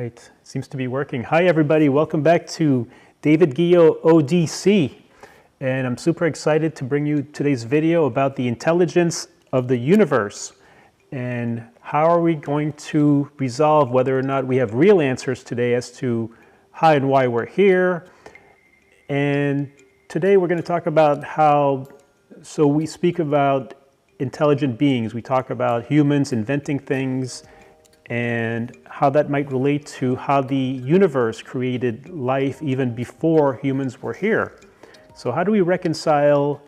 right, seems to be working. Hi everybody, welcome back to David Guillot ODC. And I'm super excited to bring you today's video about the intelligence of the universe. And how are we going to resolve whether or not we have real answers today as to how and why we're here. And today we're going to talk about how, so we speak about intelligent beings. We talk about humans inventing things and how that might relate to how the universe created life even before humans were here. So how do we reconcile,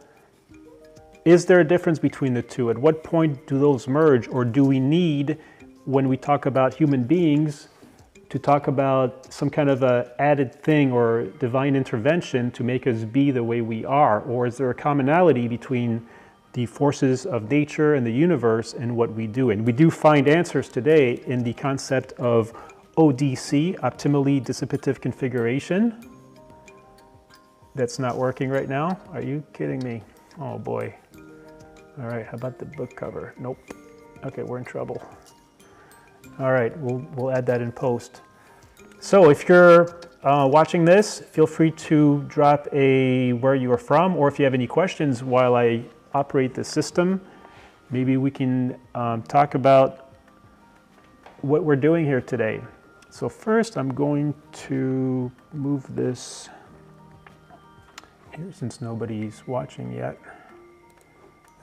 is there a difference between the two? At what point do those merge? Or do we need, when we talk about human beings, to talk about some kind of a added thing or divine intervention to make us be the way we are? Or is there a commonality between the forces of nature and the universe and what we do? And we do find answers today in the concept of ODC, Optimally Dissipative Configuration. That's not working right now. Are you kidding me? Oh boy. All right, how about the book cover? Nope. Okay, we're in trouble. All right, we'll add that in post. So if you're watching this, feel free to drop where you are from, or if you have any questions while I operate the system, maybe we can talk about what we're doing here today. So first I'm going to move this here since nobody's watching yet.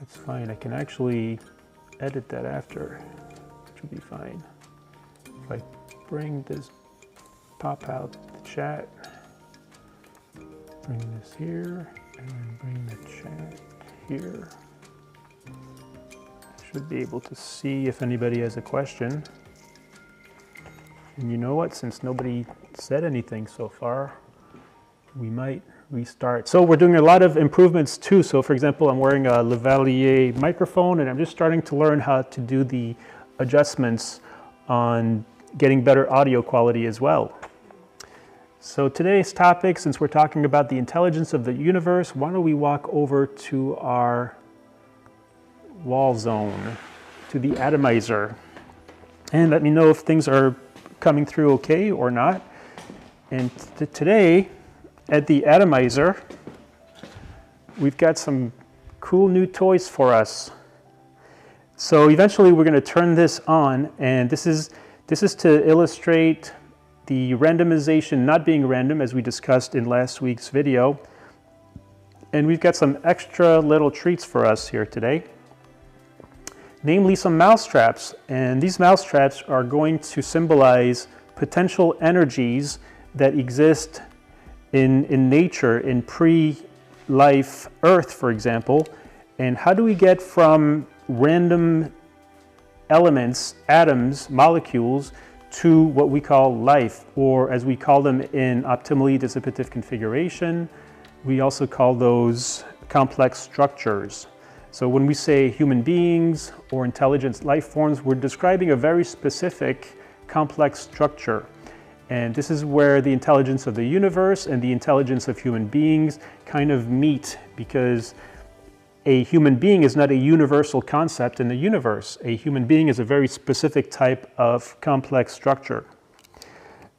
That's fine. I can actually edit that after, which will be fine. If I bring this, pop out the chat, bring this here, and then bring the chat here. Should be able to see if anybody has a question. And you know what? Since nobody said anything so far, we might restart. So we're doing a lot of improvements too. So for example, I'm wearing a lavalier microphone and I'm just starting to learn how to do the adjustments on getting better audio quality as well. So today's topic, since we're talking about the intelligence of the universe, why don't we walk over to our wall zone, to the atomizer, and let me know if things are coming through okay or not. And today at the atomizer, we've got some cool new toys for us. So eventually we're going to turn this on, and this is to illustrate the randomization not being random, as we discussed in last week's video. And we've got some extra little treats for us here today, namely some mousetraps. And these mousetraps are going to symbolize potential energies that exist in nature, in pre-life Earth, for example. And how do we get from random elements, atoms, molecules, to what we call life, or as we call them in Optimally Dissipative Configuration, we also call those complex structures. So when we say human beings or intelligent life forms, we're describing a very specific complex structure. And this is where the intelligence of the universe and the intelligence of human beings kind of meet, because a human being is not a universal concept in the universe. A human being is a very specific type of complex structure.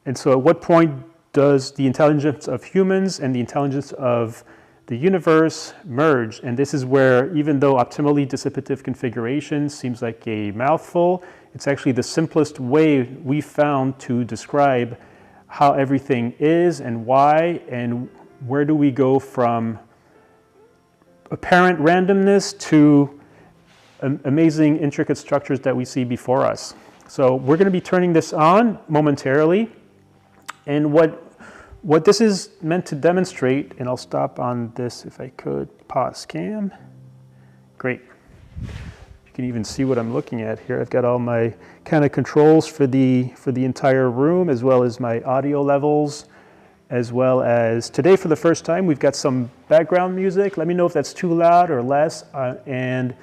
And so at what point does the intelligence of humans and the intelligence of the universe merge? And this is where, even though optimally dissipative configuration seems like a mouthful, it's actually the simplest way we found to describe how everything is and why, and where do we go from apparent randomness to amazing intricate structures that we see before us. So we're going to be turning this on momentarily. And what this is meant to demonstrate, and I'll stop on this if I could, pause cam. Great. You can even see what I'm looking at here. I've got all my kind of controls for the entire room, as well as my audio levels, as well as today for the first time we've got some background music. Let me know if that's too loud or less, and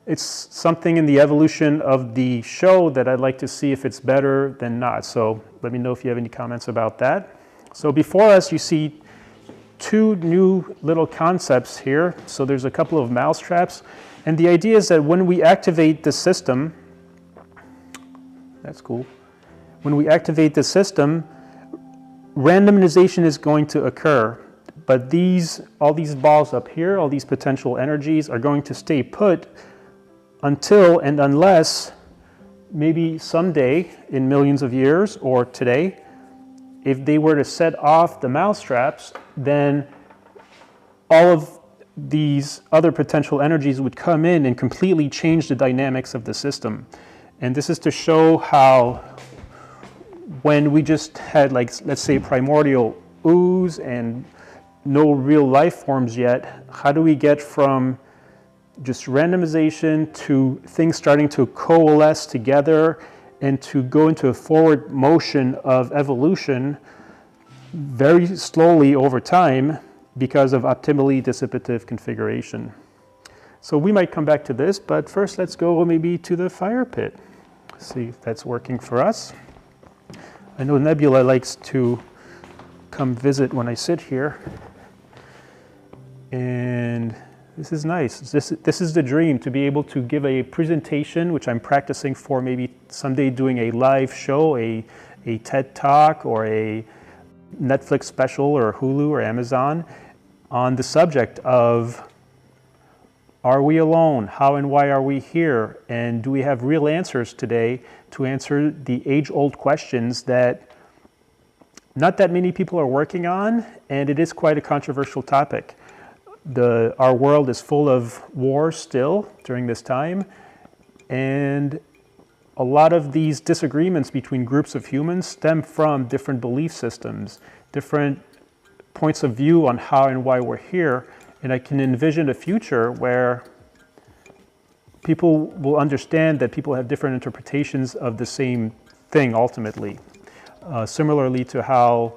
it's something in the evolution of the show that I'd like to see if it's better than not. So let me know if you have any comments about that. So before us you see two new little concepts here. So there's a couple of mousetraps, and the idea is that when we activate the system, that's cool. when we activate the system, randomization is going to occur. But all these balls up here, all these potential energies are going to stay put until and unless maybe someday in millions of years or today, if they were to set off the mousetraps, then all of these other potential energies would come in and completely change the dynamics of the system. And this is to show how when we just had, like, let's say primordial ooze and no real life forms yet, how do we get from just randomization to things starting to coalesce together and to go into a forward motion of evolution very slowly over time because of optimally dissipative configuration. So we might come back to this, but first let's go maybe to the fire pit. See if that's working for us. I know Nebula likes to come visit when I sit here. And this is nice. This is the dream, to be able to give a presentation, which I'm practicing for maybe someday doing a live show, a TED Talk or a Netflix special or Hulu or Amazon on the subject of, are we alone? How and why are we here? And do we have real answers today to answer the age-old questions that not that many people are working on, and it is quite a controversial topic. Our world is full of war still during this time, and a lot of these disagreements between groups of humans stem from different belief systems, different points of view on how and why we're here. And I can envision a future where people will understand that people have different interpretations of the same thing ultimately. Similarly to how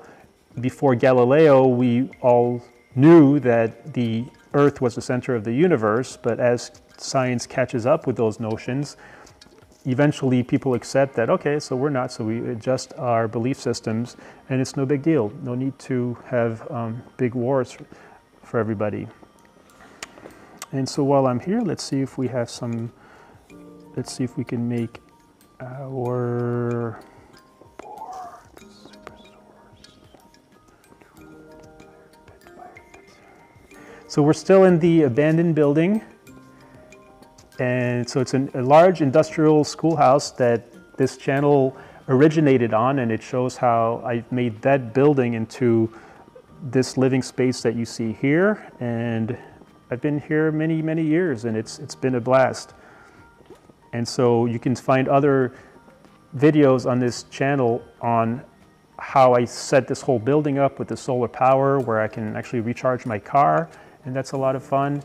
before Galileo we all knew that the Earth was the center of the universe, but as science catches up with those notions, eventually people accept that, okay, so we're not, so we adjust our belief systems, and it's no big deal. No need to have big wars for everybody. And so while I'm here, let's see if we have let's see if we can make our board super source. So we're still in the abandoned building. And so it's a large industrial schoolhouse that this channel originated on, and it shows how I've made that building into this living space that you see here. And I've been here many, many years, and it's been a blast. And so you can find other videos on this channel on how I set this whole building up with the solar power, where I can actually recharge my car, and that's a lot of fun.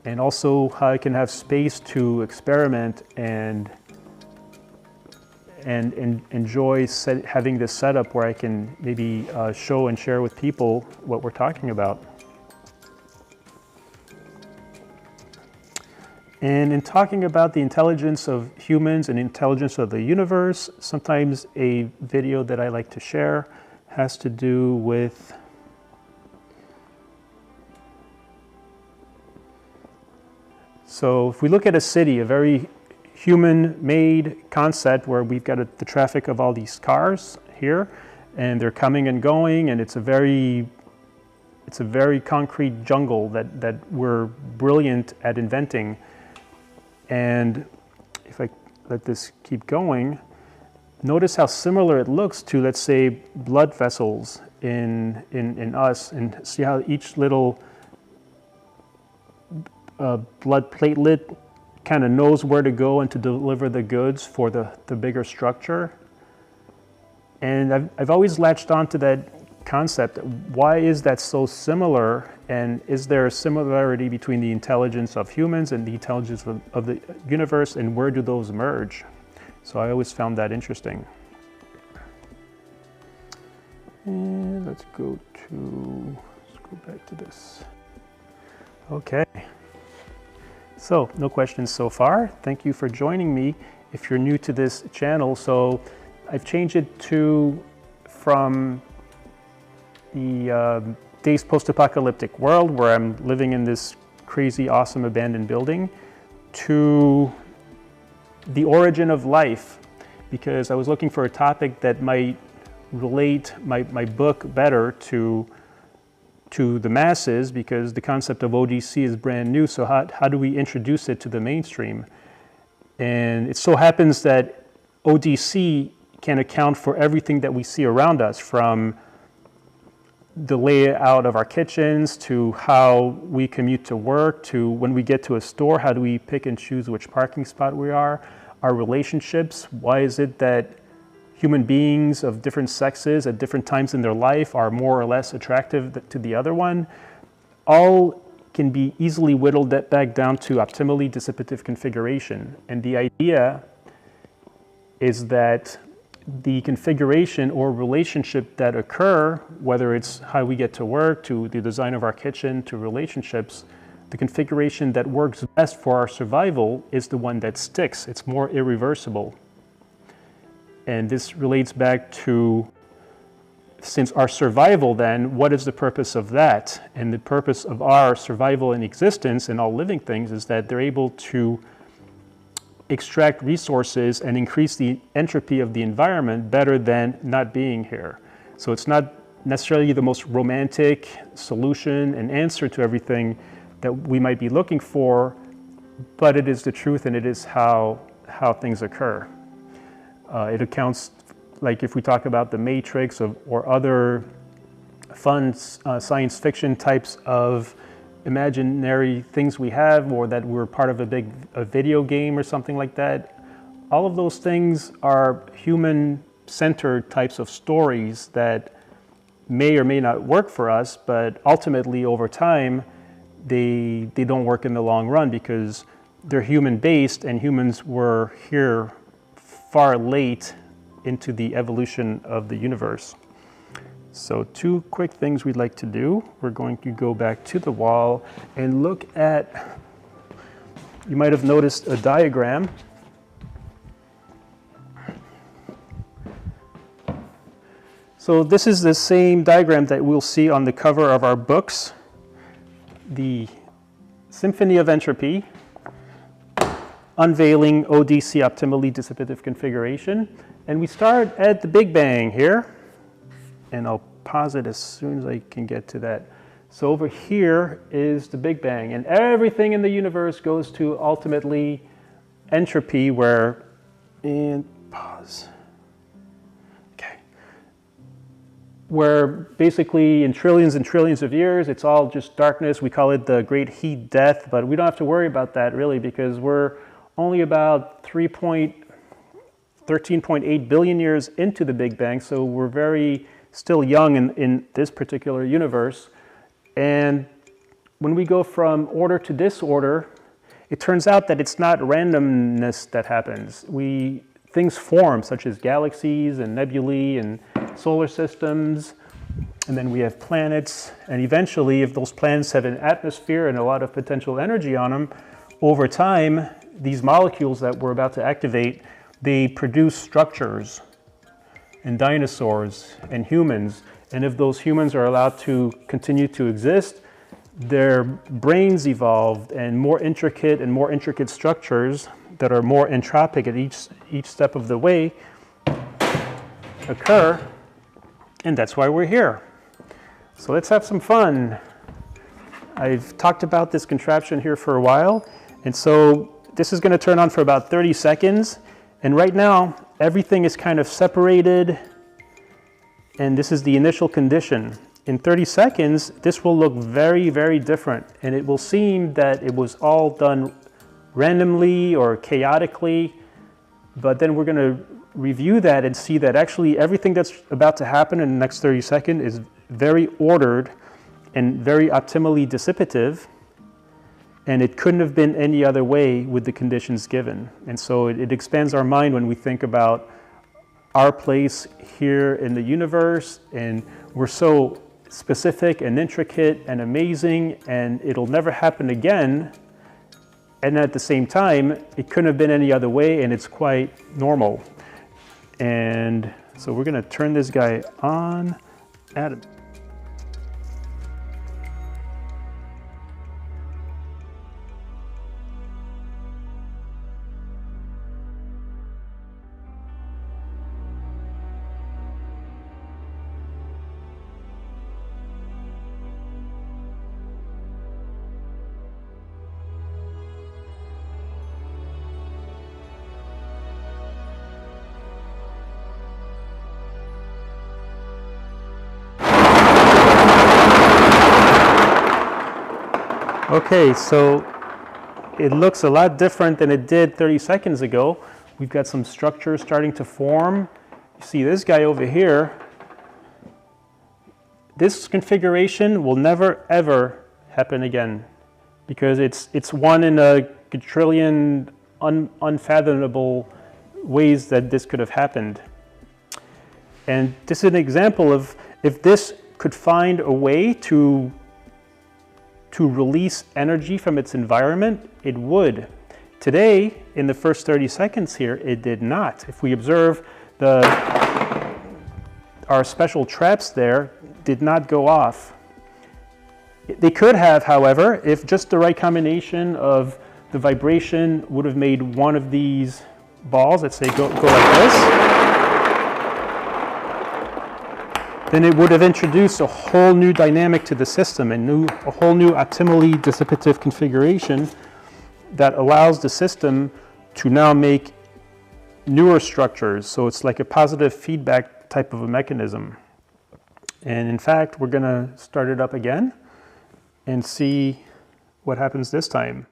And also how I can have space to experiment and enjoy having this setup where I can maybe show and share with people what we're talking about. And in talking about the intelligence of humans and intelligence of the universe, sometimes a video that I like to share has to do with so if we look at a city, a very human-made concept where we've got the traffic of all these cars here, and they're coming and going, and it's a very concrete jungle that we're brilliant at inventing. And if I let this keep going, notice how similar it looks to, let's say, blood vessels in us, and see how each little blood platelet kind of knows where to go and to deliver the goods for the bigger structure. And I've always latched onto that concept. Why is that so similar? And is there a similarity between the intelligence of humans and the intelligence of the universe, and where do those merge? So I always found that interesting. And let's go back to this. Okay. So no questions so far. Thank you for joining me. If you're new to this channel, so I've changed it from the Days Post-Apocalyptic World, where I'm living in this crazy, awesome abandoned building, to the origin of life. because I was looking for a topic that might relate my book better to the masses, because the concept of ODC is brand new. So how do we introduce it to the mainstream? And it so happens that ODC can account for everything that we see around us, from the layout of our kitchens to how we commute to work, to when we get to a store, how do we pick and choose which parking spot we are, our relationships. Why is it that human beings of different sexes at different times in their life are more or less attractive to the other one? All can be easily whittled back down to optimally dissipative configuration. And the idea is that the configuration or relationship that occur, whether it's how we get to work, to the design of our kitchen, to relationships, the configuration that works best for our survival is the one that sticks. It's more irreversible. And this relates back to, since our survival then, what is the purpose of that? And the purpose of our survival and existence in all living things is that they're able to extract resources and increase the entropy of the environment better than not being here. So it's not necessarily the most romantic solution and answer to everything that we might be looking for, but it is the truth, and it is how things occur. It accounts, like if we talk about the Matrix or other fun science fiction types of imaginary things we have, or that we're part of a video game or something like that. All of those things are human-centered types of stories that may or may not work for us, but ultimately over time, they don't work in the long run because they're human-based, and humans were here far late into the evolution of the universe. So 2 quick things we'd like to do. We're going to go back to the wall and look at, you might have noticed a diagram. So this is the same diagram that we'll see on the cover of our books, the Symphony of Entropy, Unveiling ODC Optimally Dissipative Configuration. And we start at the Big Bang here. And I'll pause it as soon as I can get to that. So over here is the Big Bang, and everything in the universe goes to ultimately entropy, where, and pause. Okay. Where basically in trillions and trillions of years, it's all just darkness. We call it the Great Heat Death, but we don't have to worry about that really, because we're only about 13.8 billion years into the Big Bang, so we're still young in this particular universe. And when we go from order to disorder, it turns out that it's not randomness that happens. Things form, such as galaxies and nebulae and solar systems, and then we have planets, and eventually, if those planets have an atmosphere and a lot of potential energy on them, over time, these molecules that we're about to activate, they produce structures, and dinosaurs and humans. And if those humans are allowed to continue to exist, their brains evolved, and more intricate structures that are more entropic at each step of the way occur, and that's why we're here. So let's have some fun. I've talked about this contraption here for a while, and so this is going to turn on for about 30 seconds. And right now, everything is kind of separated, and this is the initial condition. In 30 seconds, this will look very, very different, and it will seem that it was all done randomly or chaotically, but then we're going to review that and see that actually everything that's about to happen in the next 30 seconds is very ordered and very optimally dissipative. And it couldn't have been any other way with the conditions given. And so it expands our mind when we think about our place here in the universe, and we're so specific and intricate and amazing, and it'll never happen again. And at the same time, it couldn't have been any other way, and it's quite normal. And so we're gonna turn this guy on. Adam. Okay, so it looks a lot different than it did 30 seconds ago. We've got some structures starting to form. You see this guy over here. This configuration will never ever happen again because it's one in a quadrillion unfathomable ways that this could have happened. And this is an example of if this could find a way to release energy from its environment, it would. Today, in the first 30 seconds here, it did not. If we observe our special traps there did not go off. They could have, however, if just the right combination of the vibration would have made one of these balls, let's say go like this, then it would have introduced a whole new dynamic to the system, a whole new optimally dissipative configuration that allows the system to now make newer structures. So it's like a positive feedback type of a mechanism. And in fact, we're going to start it up again and see what happens this time.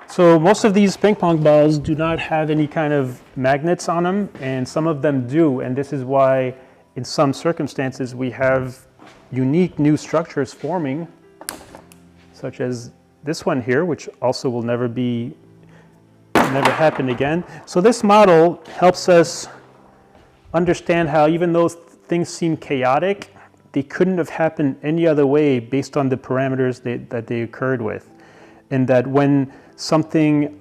So most of these ping pong balls do not have any kind of magnets on them, and some of them do, and this is why in some circumstances we have unique new structures forming, such as this one here, which also will never happen again. So this model helps us understand how even though things seem chaotic, they couldn't have happened any other way based on the parameters that they occurred with. And that when something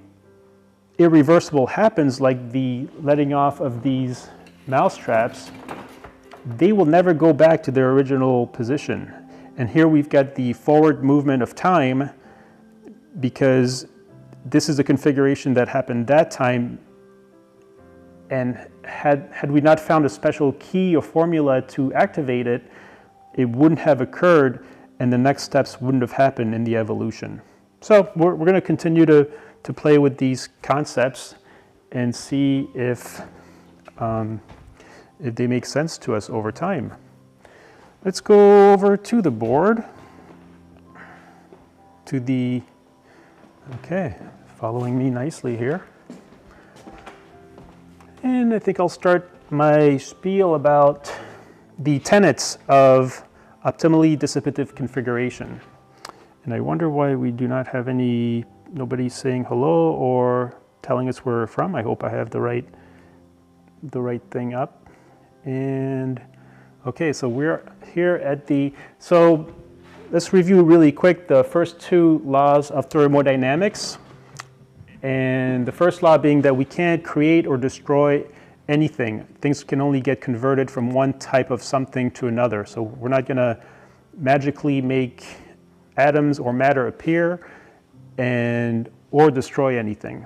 irreversible happens, like the letting off of these mouse traps, they will never go back to their original position. And here we've got the forward movement of time because this is a configuration that happened that time, and had we not found a special key or formula to activate it, it wouldn't have occurred and the next steps wouldn't have happened in the evolution. So we're going to continue to play with these concepts and see if they make sense to us over time. Let's go over to the board, okay, following me nicely here. And I think I'll start my spiel about the tenets of optimally dissipative configuration. And I wonder why we do not have nobody saying hello or telling us where we're from. I hope I have the right thing up. And okay, so we're here at so let's review really quick the first two laws of thermodynamics. And the first law being that we can't create or destroy anything. Things can only get converted from one type of something to another. So we're not going to magically make atoms or matter appear or destroy anything.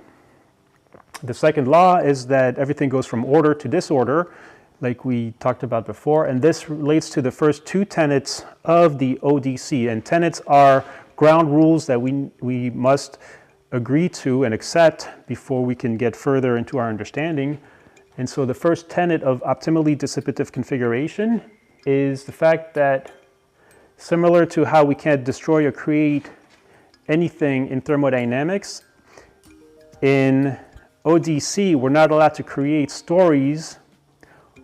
The second law is that everything goes from order to disorder, like we talked about before, and this relates to the first two tenets of the ODC. And tenets are ground rules that we must agree to and accept before we can get further into our understanding. And so the first tenet of optimally dissipative configuration is the fact that, similar to how we can't destroy or create anything in thermodynamics, in ODC, we're not allowed to create stories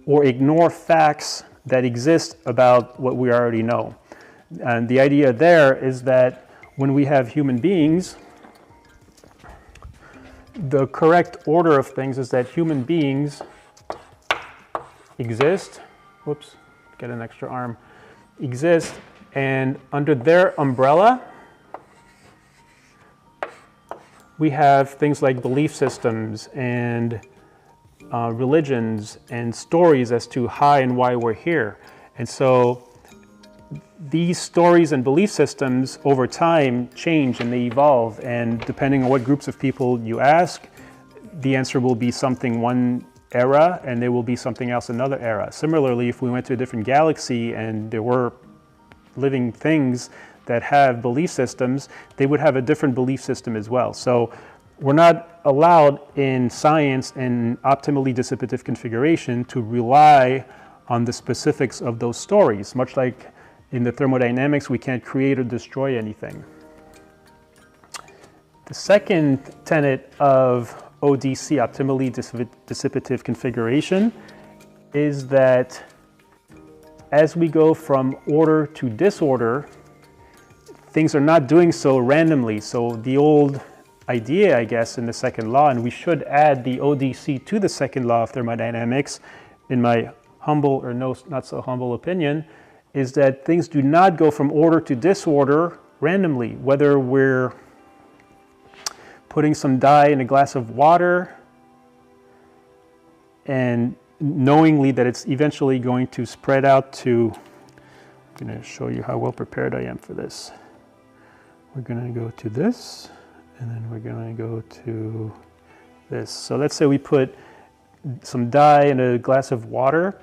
or ignore facts that exist about what we already know. And the idea there is that when we have human beings, the correct order of things is that human beings exist, whoops, get an extra arm, exist, and under their umbrella, we have things like belief systems and religions and stories as to how and why we're here. And so these stories and belief systems over time change and they evolve, and depending on what groups of people you ask, the answer will be something one era and there will be something else another era. Similarly, if we went to a different galaxy and there were living things that have belief systems, they would have a different belief system as well. So we're not allowed in science and optimally dissipative configuration to rely on the specifics of those stories. Much like in the thermodynamics, we can't create or destroy anything. The second tenet of ODC, optimally dissipative configuration, is that as we go from order to disorder, things are not doing so randomly. So the old idea, I guess, in the second law, and we should add the ODC to the second law of thermodynamics, in my humble or not so humble opinion, is that things do not go from order to disorder randomly. Whether we're putting some dye in a glass of water and knowingly that it's eventually going to spread out to, I'm going to show you how well prepared I am for this. We're going to go to this, and then we're going to go to this. So let's say we put some dye in a glass of water.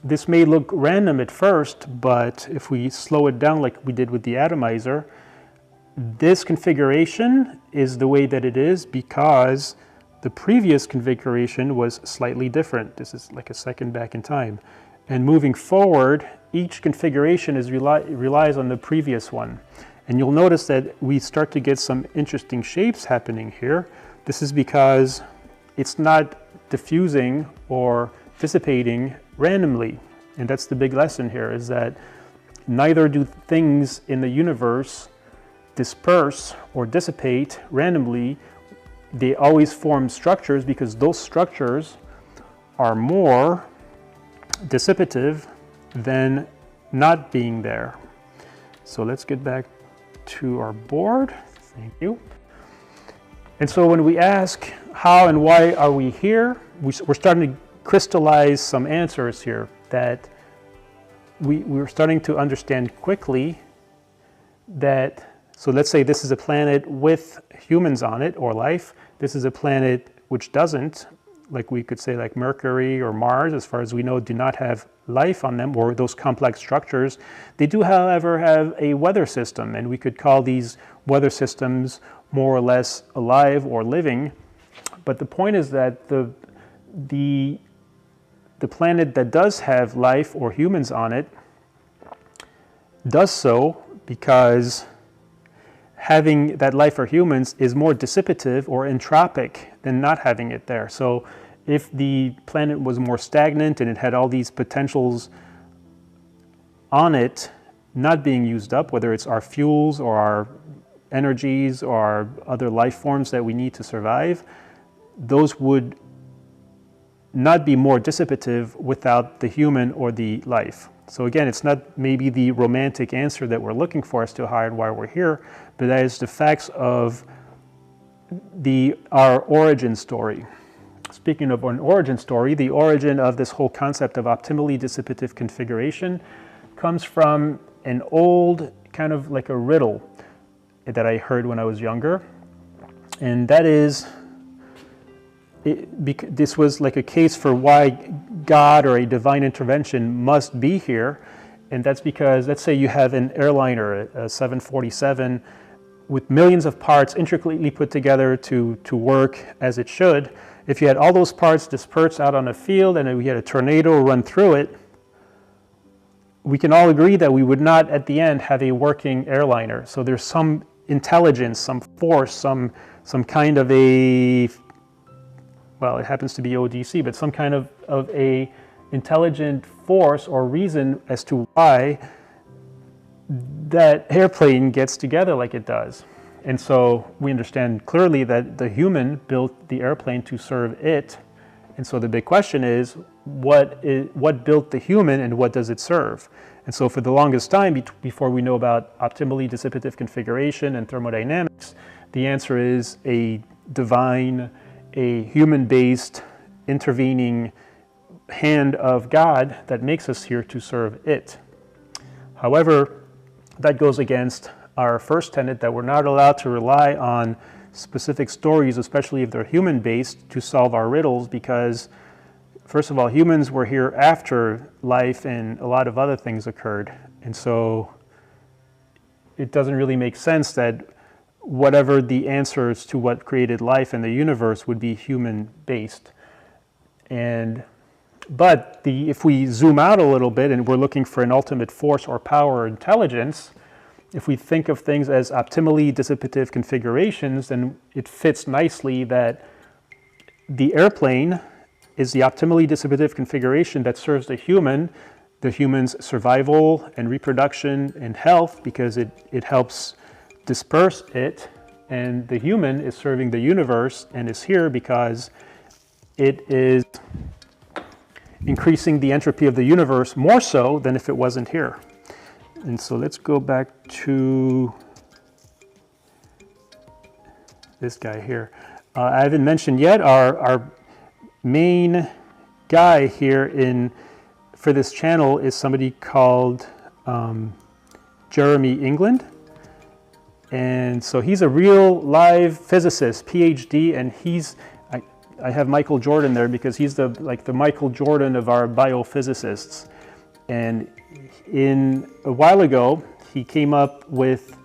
This may look random at first, but if we slow it down like we did with the atomizer, this configuration is the way that it is because the previous configuration was slightly different. This is like a second back in time. And moving forward, each configuration relies on the previous one. And you'll notice that we start to get some interesting shapes happening here. This is because it's not diffusing or dissipating randomly. And that's the big lesson here, is that neither do things in the universe disperse or dissipate randomly. They always form structures because those structures are more dissipative than not being there. So let's get back to our board. Thank you. And so when we ask how and why are we here, we're starting to crystallize some answers here that we're starting to understand quickly that, so let's say this is a planet with humans on it or life. This is a planet which doesn't, like we could say like Mercury or Mars, as far as we know, do not have life on them or those complex structures. They do, however, have a weather system, and we could call these weather systems more or less alive or living. But the point is that the planet that does have life or humans on it does so because having that life or humans is more dissipative or entropic than not having it there. So if the planet was more stagnant and it had all these potentials on it not being used up, whether it's our fuels or our energies or our other life forms that we need to survive, those would not be more dissipative without the human or the life. So again, it's not maybe the romantic answer that we're looking for as to how and why we're here, but that is the facts of our origin story. Speaking of an origin story, the origin of this whole concept of optimally dissipative configuration comes from an old, kind of like a riddle that I heard when I was younger. And that is, this was like a case for why God or a divine intervention must be here. And that's because, let's say you have an airliner, a 747, with millions of parts intricately put together to work as it should. If you had all those parts dispersed out on a field and we had a tornado run through it, we can all agree that we would not at the end have a working airliner. So there's some intelligence, some force, some kind of a, well, it happens to be ODC, but some kind of a intelligent force or reason as to why that airplane gets together like it does. And so we understand clearly that the human built the airplane to serve it. And so the big question is, what built the human and what does it serve? And so for the longest time, before we know about optimally dissipative configuration and thermodynamics, the answer is a divine, a human-based intervening hand of God that makes us here to serve it. However, that goes against our first tenet that we're not allowed to rely on specific stories, especially if they're human-based, to solve our riddles, because first of all, humans were here after life and a lot of other things occurred. And so it doesn't really make sense that whatever the answers to what created life and the universe would be human-based. But if we zoom out a little bit and we're looking for an ultimate force or power or intelligence, if we think of things as optimally dissipative configurations, then it fits nicely that the airplane is the optimally dissipative configuration that serves the human's survival and reproduction and health, because it helps disperse it, and the human is serving the universe and is here because it is increasing the entropy of the universe more so than if it wasn't here. And so let's go back to this guy here. I haven't mentioned yet our main guy here for this channel is somebody called Jeremy England. And so he's a real live physicist, PhD, and I have Michael Jordan there because he's the Michael Jordan of our biophysicists. And a while ago, he came up with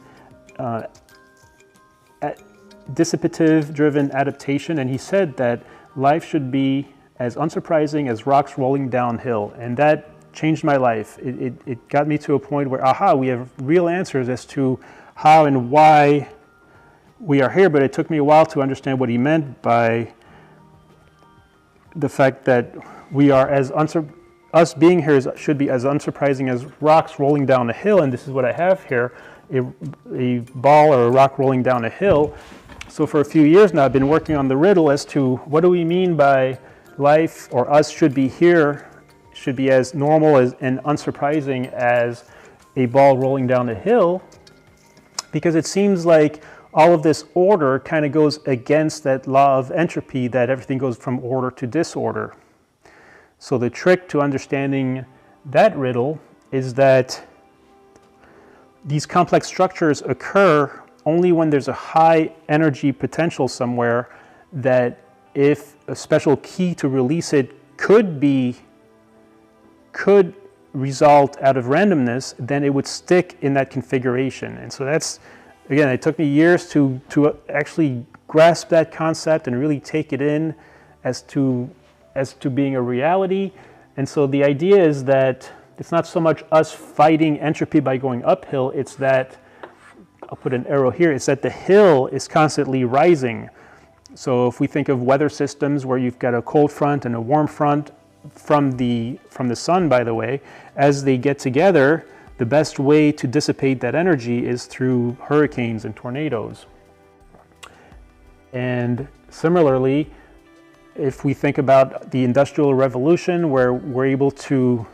dissipative-driven adaptation, and he said that life should be as unsurprising as rocks rolling downhill, and that changed my life. It got me to a point where, we have real answers as to how and why we are here, but it took me a while to understand what he meant by the fact that we are us being here should be as unsurprising as rocks rolling down a hill, and this is what I have here, a ball or a rock rolling down a hill. So for a few years now, I've been working on the riddle as to what do we mean by life or us should be here, should be as normal and unsurprising as a ball rolling down a hill, because it seems like all of this order kind of goes against that law of entropy, that everything goes from order to disorder. So the trick to understanding that riddle is that these complex structures occur only when there's a high energy potential somewhere, that if a special key to release it could result out of randomness, then it would stick in that configuration. And so that's, again, it took me years to actually grasp that concept and really take it in as to being a reality. And so the idea is that it's not so much us fighting entropy by going uphill, it's that, I'll put an arrow here, it's that the hill is constantly rising. So if we think of weather systems where you've got a cold front and a warm front from the sun, by the way, as they get together, the best way to dissipate that energy is through hurricanes and tornadoes. And similarly, if we think about the Industrial Revolution, where we're able to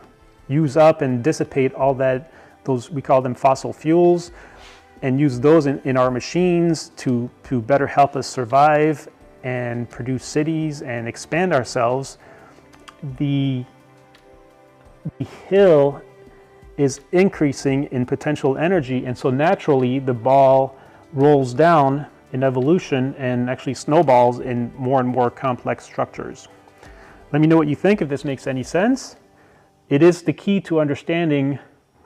use up and dissipate all those, we call them fossil fuels, and use those in our machines to better help us survive and produce cities and expand ourselves, the hill is increasing in potential energy, and so naturally the ball rolls down in evolution and actually snowballs in more and more complex structures. Let me know what you think, if this makes any sense. It is the key to understanding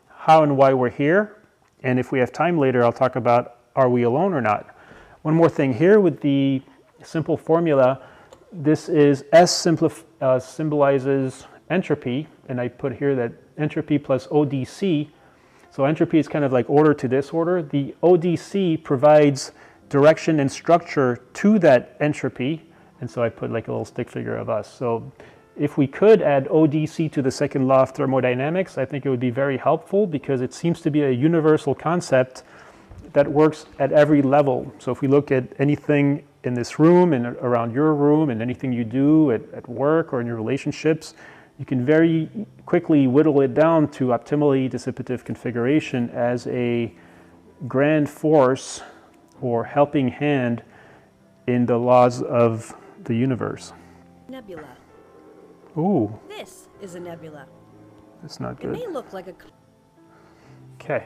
how and why we're here, and if we have time later, I'll talk about are we alone or not. One more thing here with the simple formula, this is S symbolizes entropy, and I put here that entropy plus ODC. So entropy is kind of like order to disorder. The ODC provides direction and structure to that entropy, and so I put like a little stick figure of us. So if we could add ODC to the second law of thermodynamics, I think it would be very helpful, because it seems to be a universal concept that works at every level. So if we look at anything in this room and around your room and anything you do at work or in your relationships, you can very quickly whittle it down to optimally dissipative configuration as a grand force or helping hand in the laws of the universe. Nebula. Ooh. This is a nebula. That's not good. It may look like a... Okay.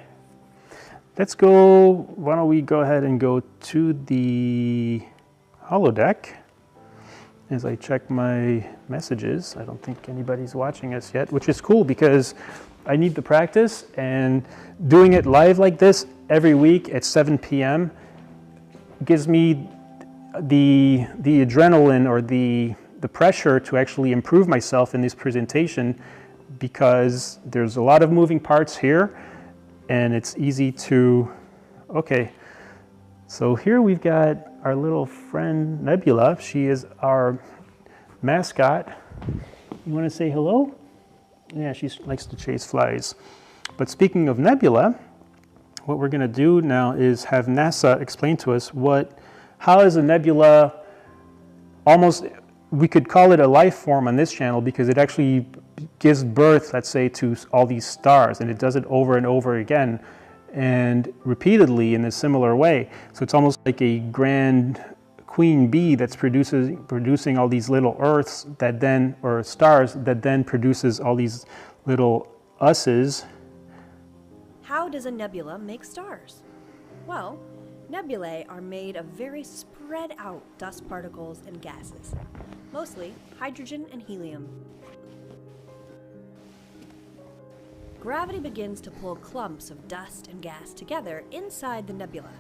Let's go, why don't we go ahead and go to the holodeck as I check my messages. I don't think anybody's watching us yet, which is cool because I need the practice, and doing it live like this every week at 7 p.m. gives me the adrenaline or the pressure to actually improve myself in this presentation, because there's a lot of moving parts here and it's easy to, okay. So here we've got our little friend Nebula. She is our mascot. You want to say hello? Yeah, she likes to chase flies. But speaking of Nebula, what we're going to do now is have NASA explain to us how is a nebula almost, we could call it a life form on this channel because it actually gives birth, let's say, to all these stars, and it does it over and over again and repeatedly in a similar way. So it's almost like a grand queen bee that's producing all these little Earths that then, or stars that then produces all these little us's. How does a nebula make stars? Well, nebulae are made of very spread out dust particles and gases, mostly hydrogen and helium. Gravity begins to pull clumps of dust and gas together inside the nebula.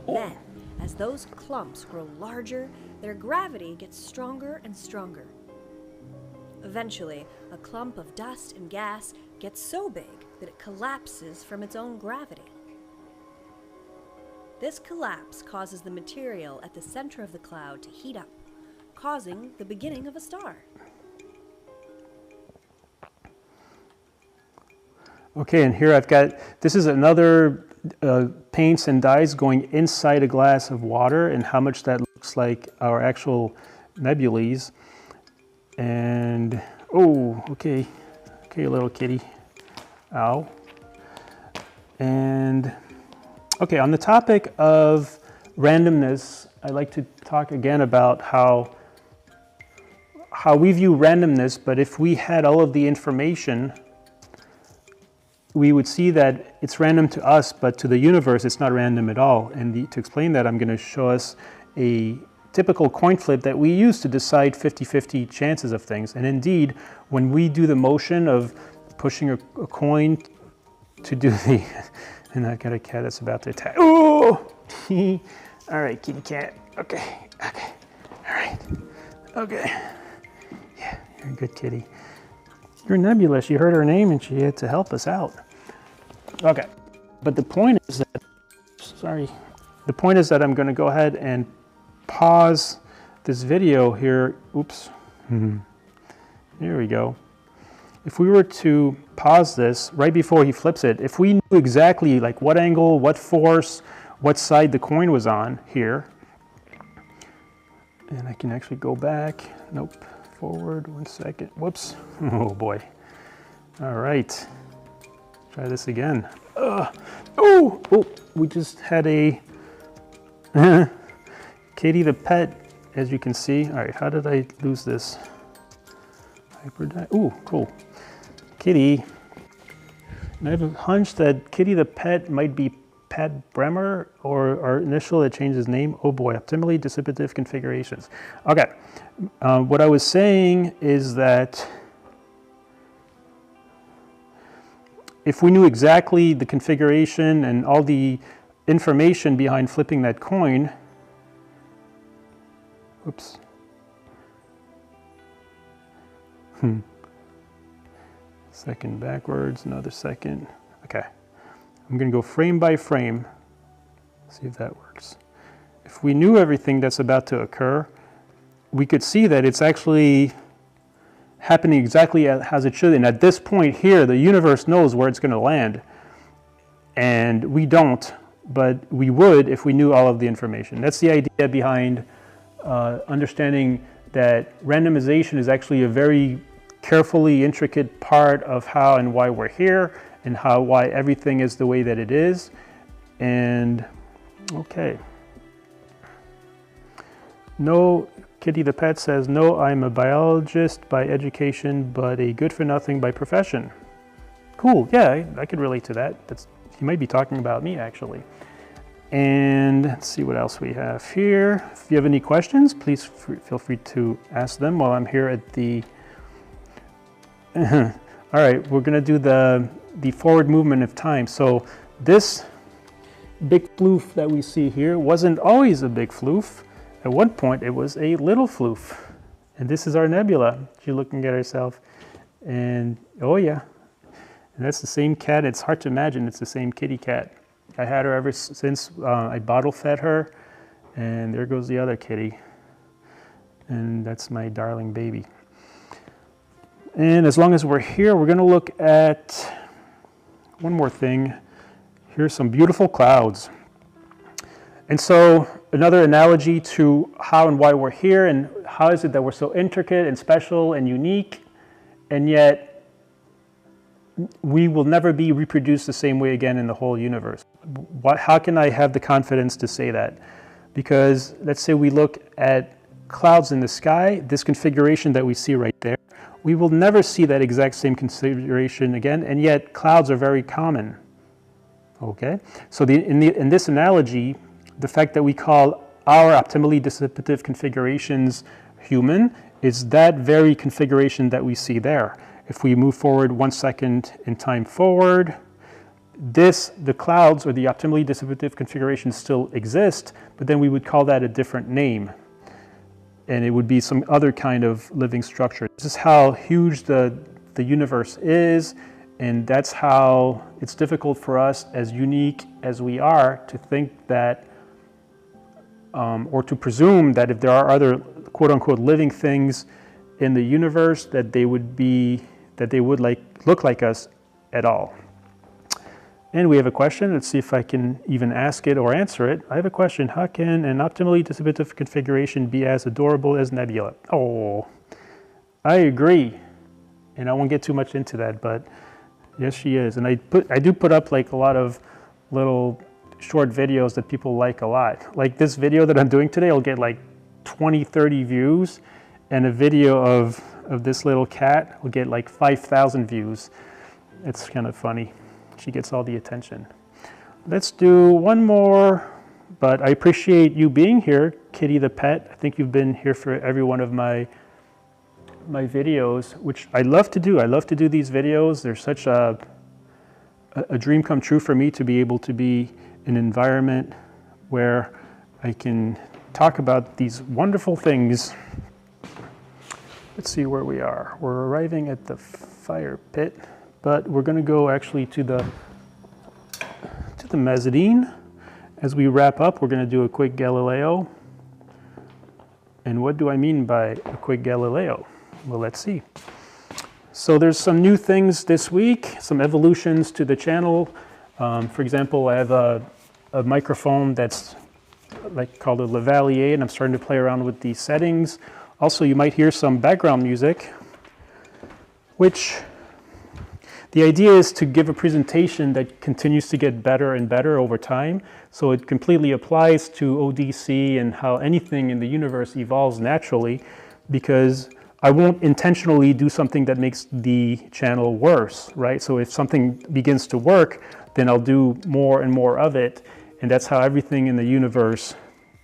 Then, as those clumps grow larger, their gravity gets stronger and stronger. Eventually, a clump of dust and gas gets so big that it collapses from its own gravity. This collapse causes the material at the center of the cloud to heat up, causing the beginning of a star. Okay, and here I've got, this is another paints and dyes going inside a glass of water, and how much that looks like our actual nebulae. And, oh, okay, little kitty, ow. And, okay, on the topic of randomness, I'd like to talk again about how we view randomness, but if we had all of the information, we would see that it's random to us, but to the universe, it's not random at all. And to explain that, I'm going to show us a typical coin flip that we use to decide 50-50 chances of things. And indeed, when we do the motion of pushing a coin to do the, and I've got a cat that's about to attack. Oh! All right, kitty cat. Okay, all right, okay. Yeah, you're a good kitty. You're Nebula. She heard her name and she had to help us out. Okay, but the point is that, the point is that I'm going to go ahead and pause this video here. Oops. There we go. If we were to pause this right before he flips it, if we knew exactly like what angle, what force, what side the coin was on here, and I can actually go back. Nope. Forward 1 second. Whoops. Oh boy. All right. Try this again. Oh, we just had a Katie the pet, as you can see. All right, how did I lose this? Ooh, cool. Kitty. And I have a hunch that Kitty the pet might be Pat Bremer, or our initial that changed his name. Oh boy, Optimally Dissipative Configurations. Okay, what I was saying is that if we knew exactly the configuration and all the information behind flipping that coin, oops. Second backwards, another second. Okay. I'm going to go frame by frame, see if that works. If we knew everything that's about to occur, we could see that it's actually happening exactly as it should. And at this point here, the universe knows where it's going to land. And we don't, but we would if we knew all of the information. That's the idea behind understanding that randomization is actually a very carefully intricate part of how and why we're here, and why everything is the way that it is. And okay. No, Kitty the pet says, no, I'm a biologist by education, but a good for nothing by profession. Cool, yeah, I could relate to that. That's he might be talking about me, actually. And let's see what else we have here. If you have any questions, please feel free to ask them while I'm here at the... All right, we're going to do the forward movement of time. So this big floof that we see here wasn't always a big floof. At one point, it was a little floof. And this is our nebula. She's looking at herself. And, oh yeah, and that's the same cat. It's hard to imagine it's the same kitty cat. I had her ever since I bottle fed her. And there goes the other kitty. And that's my darling baby. And as long as we're here, we're going to look at one more thing. Here's some beautiful clouds. And so another analogy to how and why we're here, and how is it that we're so intricate and special and unique, and yet we will never be reproduced the same way again in the whole universe. How can I have the confidence to say that? Because let's say we look at clouds in the sky, this configuration that we see right there, we will never see that exact same configuration again, and yet clouds are very common. Okay, so in this analogy, the fact that we call our optimally dissipative configurations human is that very configuration that we see there. If we move forward 1 second in time forward, the clouds or the optimally dissipative configuration still exist, but then we would call that a different name. And it would be some other kind of living structure. This is how huge the universe is, and that's how it's difficult for us, as unique as we are, to think that, or to presume that if there are other quote-unquote living things in the universe, that they would look like us at all. And we have a question. Let's see if I can even ask it or answer it. I have a question. How can an optimally dissipative configuration be as adorable as nebula? Oh, I agree. And I won't get too much into that, but yes, she is. And I do put up like a lot of little short videos that people like a lot. Like this video that I'm doing today will get like 20, 30 views, and a video of this little cat will get like 5,000 views. It's kind of funny. She gets all the attention. Let's do one more, but I appreciate you being here, Kitty the pet. I think you've been here for every one of my videos, which I love to do. I love to do these videos. They're such a dream come true for me to be able to be in an environment where I can talk about these wonderful things. Let's see where we are. We're arriving at the fire pit. But we're going to go actually to the mezzanine. As we wrap up, we're going to do a quick Galileo. And what do I mean by a quick Galileo? Well, let's see. So there's some new things this week, some evolutions to the channel. For example, I have a microphone that's called a lavalier, and I'm starting to play around with these settings. Also, you might hear some background music, which... The idea is to give a presentation that continues to get better and better over time. So it completely applies to ODC and how anything in the universe evolves naturally, because I won't intentionally do something that makes the channel worse, right? So if something begins to work, then I'll do more and more of it. And that's how everything in the universe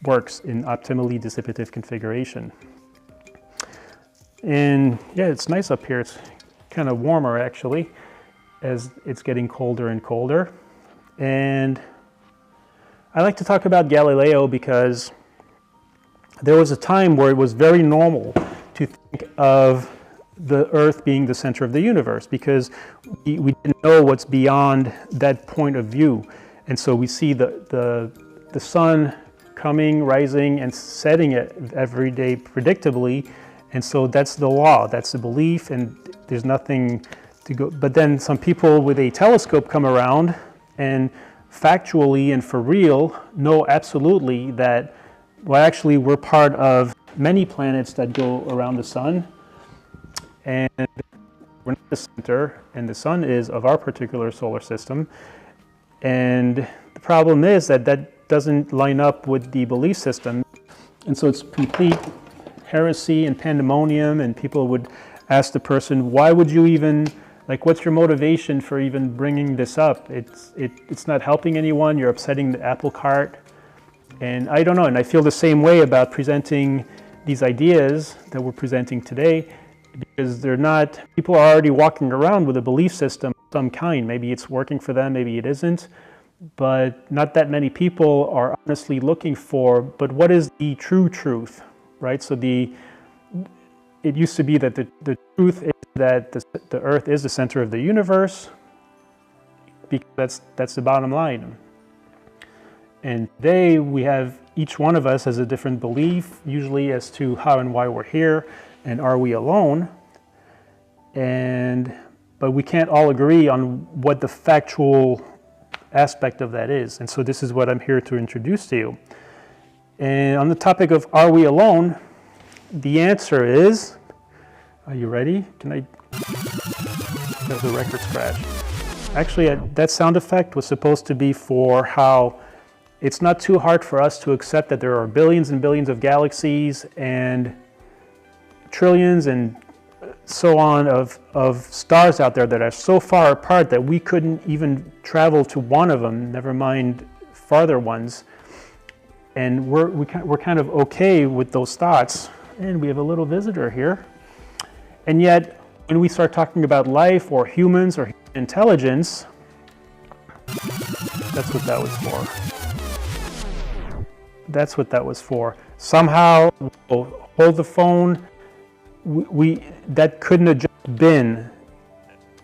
works in optimally dissipative configuration. And yeah, it's nice up here. It's kind of warmer actually, as it's getting colder and colder. And I like to talk about Galileo because there was a time where it was very normal to think of the Earth being the center of the universe, because we didn't know what's beyond that point of view. And so we see the sun coming, rising, and setting it every day predictably. And so that's the law, that's the belief, and there's nothing to go. But then some people with a telescope come around and factually and for real know absolutely that, well, actually we're part of many planets that go around the sun, and we're not the center, and the sun is of our particular solar system. And the problem is that that doesn't line up with the belief system, and so it's complete heresy and pandemonium, and people would ask the person, why would you even Like, what's your motivation for even bringing this up? It's not helping anyone. You're upsetting the apple cart. And I don't know, and I feel the same way about presenting these ideas that we're presenting today, because they're not, people are already walking around with a belief system of some kind. Maybe it's working for them, maybe it isn't, but not that many people are honestly looking for, but what is the true truth, right? So it used to be that the truth is that the earth is the center of the universe, because that's the bottom line. And today we have, each one of us has a different belief, usually as to how and why we're here, and are we alone? But we can't all agree on what the factual aspect of that is. And so this is what I'm here to introduce to you. And on the topic of are we alone, the answer is, are you ready? There's a record scratch. Actually, that sound effect was supposed to be for how it's not too hard for us to accept that there are billions and billions of galaxies and trillions and so on of stars out there that are so far apart that we couldn't even travel to one of them, never mind farther ones. And we're kind of okay with those thoughts. And we have a little visitor here. And yet, when we start talking about life or humans or intelligence, that's what that was for. That's what that was for. Somehow, we'll hold the phone. That couldn't have just been.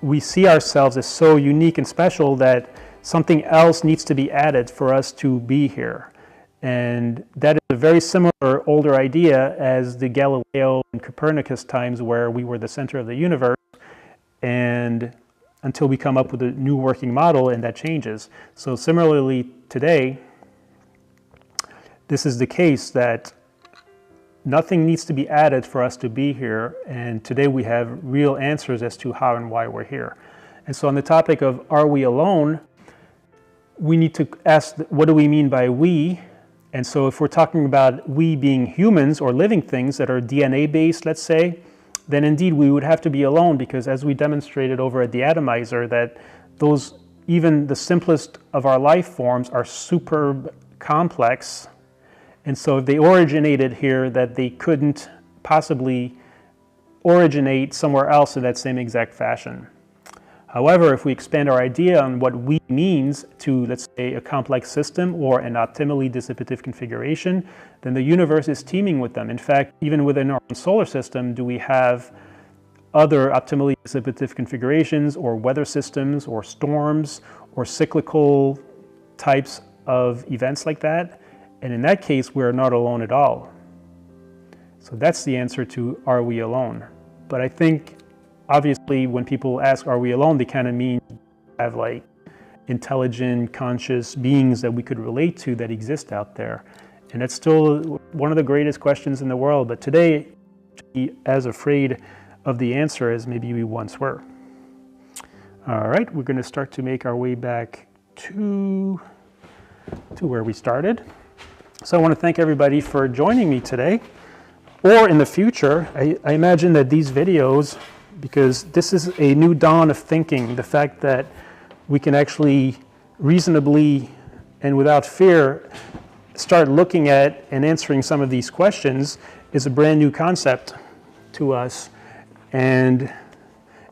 We see ourselves as so unique and special that something else needs to be added for us to be here. And that is a very similar older idea as the Galileo and Copernicus times, where we were the center of the universe, and until we come up with a new working model, and that changes. So similarly today, this is the case that nothing needs to be added for us to be here, and today we have real answers as to how and why we're here. And so on the topic of are we alone, we need to ask, what do we mean by we? And so if we're talking about we being humans or living things that are DNA based, let's say, then indeed we would have to be alone, because as we demonstrated over at the atomizer, that those, even the simplest of our life forms, are super complex. And so if they originated here, that they couldn't possibly originate somewhere else in that same exact fashion. However, if we expand our idea on what we means to, let's say, a complex system or an optimally dissipative configuration, then the universe is teeming with them. In fact, even within our own solar system, do we have other optimally dissipative configurations or weather systems or storms or cyclical types of events like that? And in that case, we're not alone at all. So that's the answer to are we alone? But I think obviously when people ask are we alone, they kind of mean have like intelligent, conscious beings that we could relate to that exist out there. And that's still one of the greatest questions in the world. But today, to be as afraid of the answer as maybe we once were. All right, we're going to start to make our way back to where we started. So I want to thank everybody for joining me today. Or in the future, I imagine that these videos, because this is a new dawn of thinking, the fact that we can actually reasonably and without fear start looking at and answering some of these questions is a brand new concept to us. And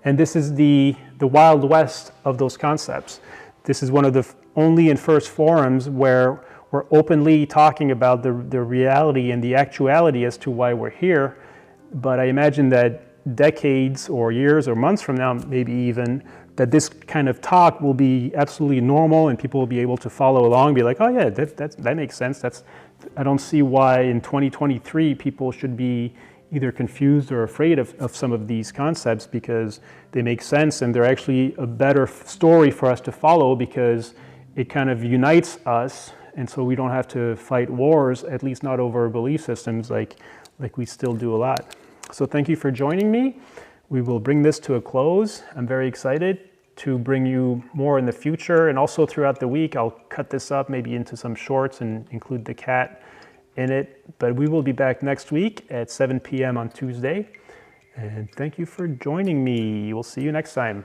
this is the Wild West of those concepts. This is one of the only and first forums where we're openly talking about the reality and the actuality as to why we're here. But I imagine that decades or years or months from now, maybe even, that this kind of talk will be absolutely normal and people will be able to follow along, be like, oh yeah, that makes sense. I don't see why in 2023 people should be either confused or afraid of some of these concepts, because they make sense and they're actually a better story for us to follow, because it kind of unites us, and so we don't have to fight wars, at least not over belief systems like we still do a lot. So thank you for joining me. We will bring this to a close. I'm very excited to bring you more in the future, and also throughout the week I'll cut this up maybe into some shorts and include the cat in it. But we will be back next week at 7 p.m. on Tuesday. And thank you for joining me. We'll see you next time.